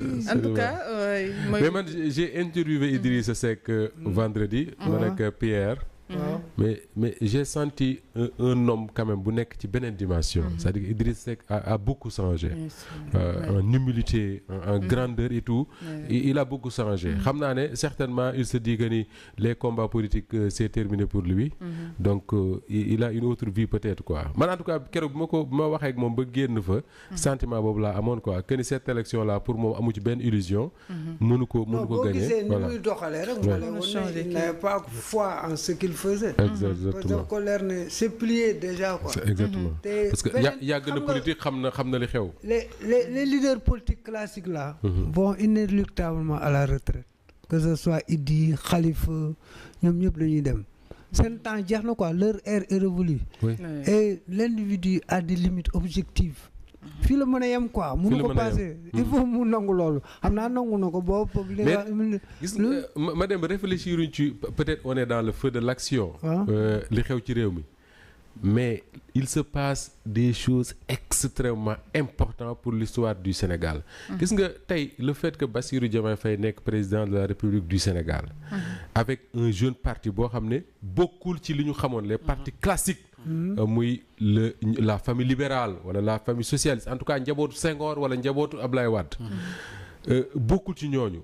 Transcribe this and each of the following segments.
En tout cas mais man j'ai interviewé Idrissa Seck vendredi. man ak Pierre. mais j'ai senti un homme quand même bu nekk ci beneen dimension. C'est-à-dire que Idrissa Seck a beaucoup changé. En humilité, en grandeur et tout. Il a beaucoup changé. xam naa ne certainement il se dit que ni les combats politiques c'est terminé pour lui. Donc il a une autre vie peut-être quoi. Man en tout cas keroog bu ma waxee ak moom ba génn fa. sentiment boobu laa amoon quoi que ni cette élection là pour moom amu ci benn illusion. mënu ko gagner voilà. Il n'avait pas foi en ce qu'il faisait. Exactement. ko leer ne c'est plié déjà quoi. Exactement. Parce que yàgg na politique xam na li xew. Les leaders politiques classiques là. vont inéluctablement à la retraite. Que ce soit Idi Khalifa ñoom ñëpp dañuy dem. seen temps jeex na quoi leur ère est révolue. Oui. Et l'individu a des limites objectives. fii la mën a yem quoi. mënu ko passer il faut mu nangu loolu xam naa nangu na ko boobu. mais gis nga ma dem réfléchir ci peut-être on est dans le feu de l'action. li xew ci réew mi. mais il se passe des choses extrêmement importantes pour l'histoire du Sénégal. gis nga tey le fait que Bassirou Diomaye Faye nekk président de la République du Sénégal. avec un jeune parti boo xam ne bokkul ci li ñu xamoon les partis classiques. muy la famille libérale wala la famille socialiste en tout cas njabootu Senghor wala njabootu Ablaye Wade. bokkul ci ñooñu.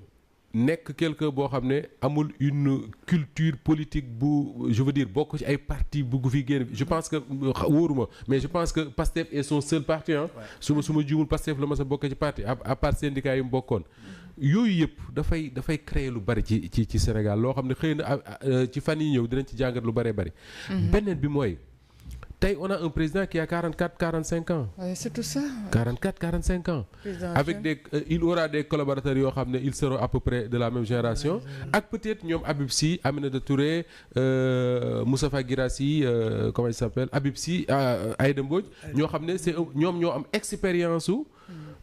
nekk quelqu'un boo xam ne amul une culture politique bu je veux dire bokk ci ay parti bugg fi génn je pense que wóoruma mais je pense que Pastef est son seul parti ah. su ma juumul Pastef la ma sa bokk ci parti à part syndicat yi mu bokkoon. yooyu yëpp dafay créer lu bari ci Sénégal loo xam ne xëy na ci fan yi ñëw dinañ ci jàngat lu bëree bari. beneen bi mooy. tey on a un président qui a 44-45 ans. Oui, c'est tout ça. 44-45 ans. Avec il aura des collaborateurs yoo xam ne ils seront à peu près de la même génération. ak peut-être ñoom Habib Sy Aminata Touré Moustapha Guirassy comment il s'appelle Habib Sy Aïda Mbodj ñoo xam ne c'est ñoom ñoo am expérience su.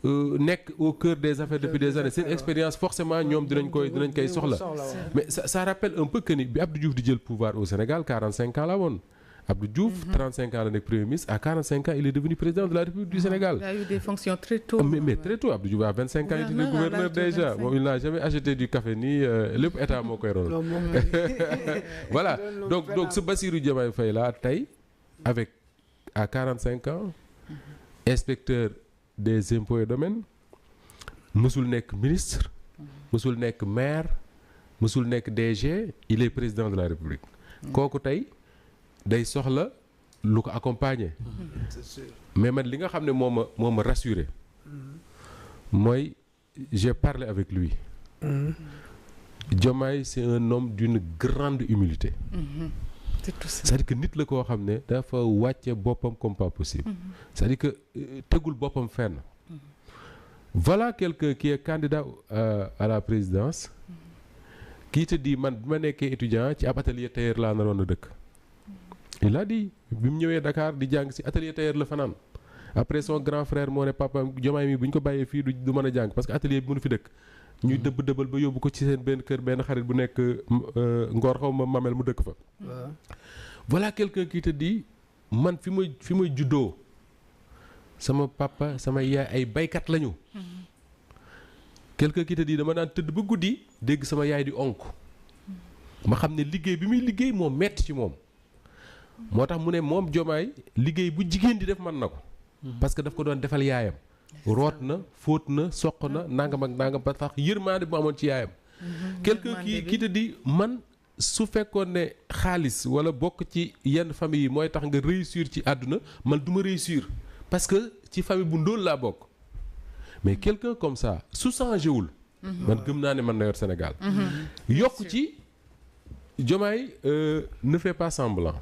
nekk au cœur des affaires depuis des années seen expérience forcément ñoom dinañ koy soxla. mais ça rappelle un peu que ni bi Abdou Diouf di jël pouvoir au Sénégal 45 ans la woon. Abdou Diouf, 35 ans la nekk Premier ministre, à 45 ans il est devenu président de la République du Sénégal. Il a eu des fonctions très tôt. Mais très tôt, Abdou Diouf à 25 ans il était gouverneur déjà. Bon, il n'a jamais acheté du café ni lépp état moo koy rôle. Voilà donc ce Bassirou Diomaye Faye là tey avec à 45 ans inspecteur des impôts et domaines mësul nekk ministre mësul nekk maire mësul nekk DG il est président de la République. kooku tey. day soxla lu ko accompagner. C'est sûr. mais man li nga xam ne moo ma rassuré. mooy j'ai parlé avec lui. Diomaye c'est un homme d'une grande humilité. C'est tout ça. C'est-à-dire que nit la koo xam ne dafa wàcce boppam comme pas possible. C'est-à-dire que tegul boppam fenn. Voilà quelqu'un qui est candidat à la présidence. qui te dit man bi ma nekkee étudiant ci ab atelier tailleur laa naroon a dëkk. il a dit bi mu ñëwee Dakar di jàng ci atelier tailleur la fanaan après son grand frère moo ne papa Diomaye mi bu ñu ko bàyyee fii du mën a jàng parce que atelier bi mënu fi dëkk. ñuy dëbbal ba yóbbu ko ci seen benn kër benn xarit bu nekk Ngor xaw ma Mamel mu dëkk fa. voilà quelqu'un qui te dit man fi may juddoo sama papa sama yaay ay baykat lañu. quelqu'un qui te dit dama daan tëdd ba guddi dégg sama yaay di onk. ma xam ne liggéey bi muy liggéey moo metti ci moom. moo tax mu ne moom Diomaye liggéey bu jigéen di def mën na ko. parce que daf ko doon defal yaayam. root na fóot na soq na nangam ak nangam ba tax yërmaande bu amoon ci yaayam. quelqu'un qui te dit man su fekkoon ne xaalis wala bokk ci yenn famille yi mooy tax nga réussir ci àdduna man du ma réussir parce que ci famille bu ndóol laa bokk. mais quelqu'un comme ça su changé wul. man gëm naa ne man na yor Sénégal. yokk ci Diomaye ne fait pas semblant.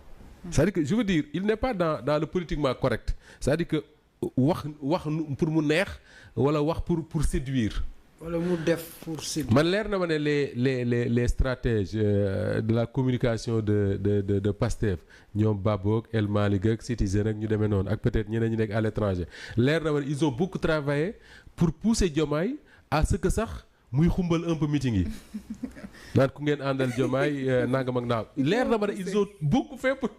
c'est-à-dire que je veux dire il n'est pas dans le politiquement correct c'est-à-dire que wax pour mu neex wala wax pour séduire. wala mu def pour séduire. man leer na ma ne les stratèges de la communication de Pastef ñoom Babou ak El Malick ak Citizen ak ñu demee noonu ak peut-être ñeneen ñi nekk à l'étranger leer na ma ne ils ont beaucoup travaillé pour pousser Diomaye à ce que sax muy xumbal un peu meeting yi. naan ku ngeen àndal Diomaye nangam ak naaw leer na ma ne ils ont beaucoup fait pour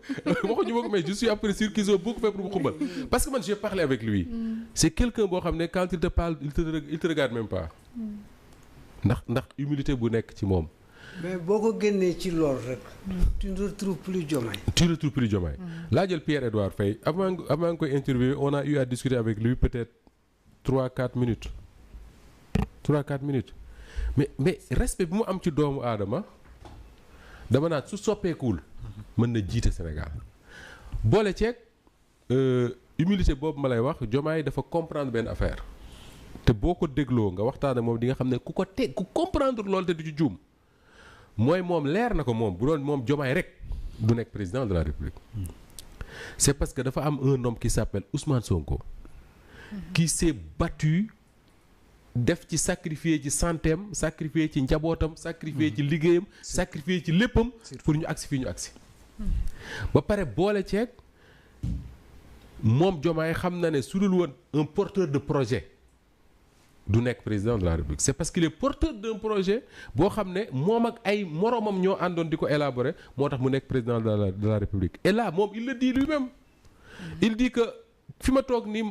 waxuñu ma ko mais je suis après sûr qu'ils ont beaucoup fait pour mu xumbal parce que man j'ai parlé avec lui c'est quelqu'un boo xam ne quand il te parle il te regarde même pas. ndax humilité bu nekk ci moom. mais boo ko génnee ci loolu rek. tu ne retrouves plus Diomaye. laa jël Pierre-Edouard Faye avant nga koy interviewer on a eu à discuter avec lui peut-être 3-4 minutes mais respect bi mu am ci doomu aadama dama naan su soppeekuwul mën na jiite Sénégal boole ceeg humilité boobu ma lay wax Diomaye dafa comprendre benn affaire te boo ko dégloo nga waxtaan ak moom di nga xam ne ku comprendre loolu te du ci juum mooy moom leer na ko moom bu doon moom Diomaye rek du nekk président de la République c'est parce que dafa am un homme qui s'appelle Ousmane Sonko qui s'est battu def ci sacrifier ci santeem sacrifier ci njabootam sacrifier ci liggéeyam sacrifier ci léppam pour ñu agsi fii ñu agsi ba pare boole ceeg moom Diomaye xam na ne su dul woon un porteur de projet du nekk président de la République c'est parce qu'il est porteur d'un projet boo xam ne moom ak ay moroomam ñoo àndoon di ko élaborer moo tax mu nekk président de la République et là moom il le dit lui-même il dit que fi ma toog nii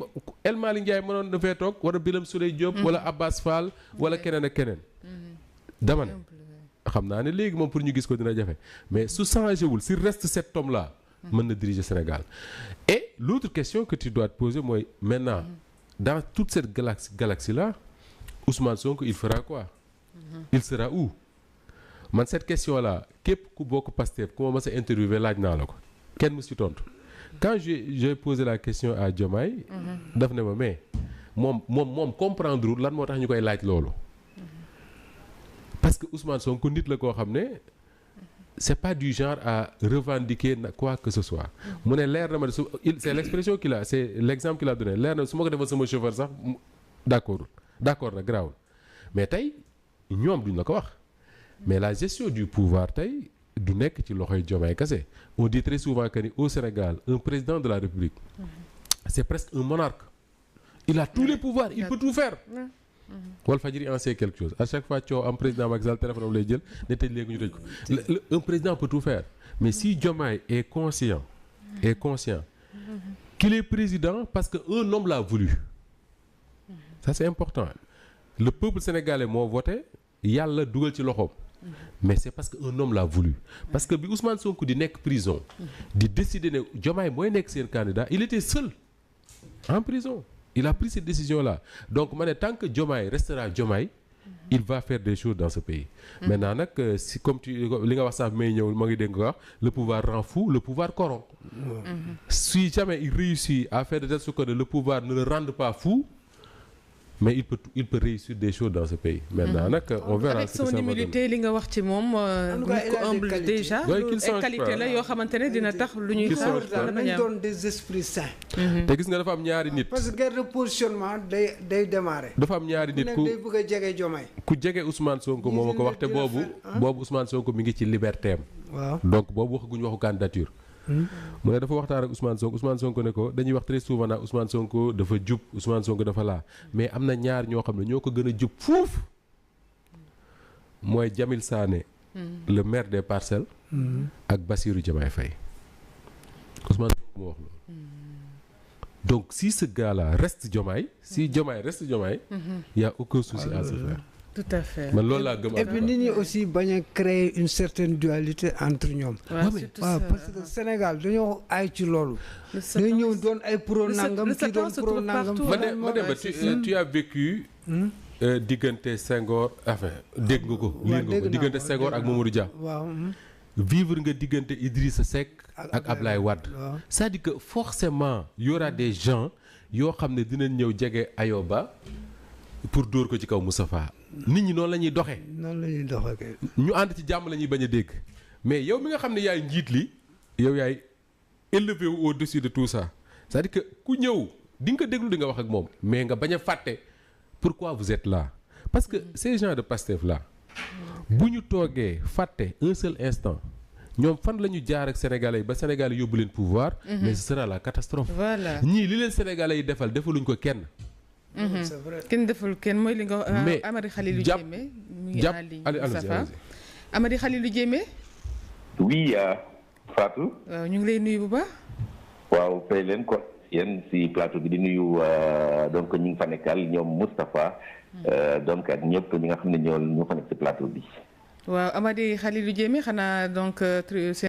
El Malick Ndiaye mënoon na fee toog wala Birame Souleye Diop wala Abbas Fall wala keneen ak keneen dama ne xam naa ne léegi moom pour ñu gis ko dina jafe mais su changé wul s'il reste cet homme là mën na diriger Sénégal et l'autre question que tu dois te poser mooy maintenant dans toute cette galaxie là Ousmane Sonko il fera quoi il sera où man cette question là képp ku bokk Pastef ku ma mës a interviewé laaj naa la ko kenn mu si tontu quand j'ai posé la question à Diomaye daf ne ma mais moom comprendre lan moo tax ñu koy laaj loolu parce que Ousmane Sonko nit la koo xam ne c'est pas du genre à revendiquer quoi que ce soit mu ne leer na ma c'est l'expression qu'il a c'est l'exemple qu'il a donné leer na su ma ko defal sama chauffeur sax d'accord na garaawul mais tey ñoom duñ la ko wax mais la gestion du pouvoir tey du nekk ci loxoy Diomaye kese on dit très souvent que ni au Sénégal un président de la République c'est presque un monarque il a tous les pouvoirs il peut tout faire Walfadjri en sait quelque chose à chaque fois coow am président Macky Sall téléphone am lay jël ne tëj léegi ñu tëj ko un président peut tout faire mais si Diomaye est conscient qu'il est président parce que un homme l'a voulu ça c'est important le peuple sénégalais moo voté yàlla dugal ci loxoom mais c'est parce que un homme l'a voulu parce que bi Ousmane Sonko di nekk prison di décider ne Diomaye mooy nekk seen candidat il était seul en prison il a pris cette décision là donc ma ne tant que Diomaye restera Diomaye il va faire des choses dans ce pays maintenant nag si comme li nga wax sax may ñëw ma ngi dégg nga wax le pouvoir rend fou le pouvoir corrompt si jamais il réussit à faire de telle sorte que le pouvoir ne le rende pas fou mais il peut réussir des choses dans ce pays. maintenant nag on verra. avec son humilité li nga wax ci moom. nit ko humble déjà. ay qualité la yoo xamante ne dina tax lu ñuy xaar nañ doon des esprits sains. te gis nga dafa am ñaari nit. parce que guerre de positionnement day démarrer. dafa am ñaari nit ku nekk day bëgg a jege Diomaye. ku jege Ousmane Sonko moo ma ko wax te boobu Ousmane Sonko mi ngi ci liberté am. waaw donc boobu waxaguñu waxu candidature. mu ne dafa waxtaan ak Ousmane Sonko ne ko dañuy wax très souvent naa Ousmane Sonko dafa jub Ousmane Sonko dafa laa mais am na ñaar ñoo xam ne ñoo ko gën a jub fuuf mooy Jamil Sané le maire des Parcelles ak Bassirou Diomaye Faye Ousmane Sonko moo wax loolu donc si ce gars-là reste Diomaye si Diomaye reste Diomaye il y a aucun souci à se faire. tout à fait man loolu laa gëm. et puis nit ñi aussi bañ a créer une certaine dualité entre ñoom. waaw parce que Sénégal dañoo aay ci loolu. dañu ñëw doon ay pro nangam kii doon pro nangam. ma dem ba tu as vécu. diggante Senghor enfin dégg nga ko. liir nga ko diggante Senghor ak Mamadou Dia. waaw. vivre nga diggante Idrissa Seck ak Ablaye Wade. c'est-à-dire que forcément y aura des gens yoo xam ne dinañ ñëw jege Ayoba pour dóor ko ci kaw Moustapha nit ñi noonu la ñuy doxee. noonu la ñuy doxee. ñu ànd ci jàmm la ñuy bañ a dégg mais yow mi nga xam ne yaay njiit li yow yaay élevé wu au-dessus de tout ça c'est-à-dire que ku ñëw di nga ko déglu di nga wax ak moom mais nga bañ a fàtte pourquoi vous êtes là parce que ces gens de Pastef là bu ñu toogee fàtte un seul instant ñoom fan la ñu jaar ak sénégalais yi ba sénégalais yóbbu leen pouvoir. mais ce sera la catastrophe. voilà ñii li leen sénégalais yi defal defaluñ ko kenn. c'est vrai kenn deful kenn mooy li nga. mais Amady Khalilou Diémé mu ngi en ligne Safa Amady Khalilou Diémé. oui Fatou. waaw ñu ngi lay nuyu bu baax. waaw fay leen ko yéen si plateau bi di nuyu donc ñi ngi fa nekkal ñoom Moustapha donc ak ñëpp ñi nga xam ne ñoo fa nekk si plateau bi. waaw Amady Khalilou Diémé xanaa donc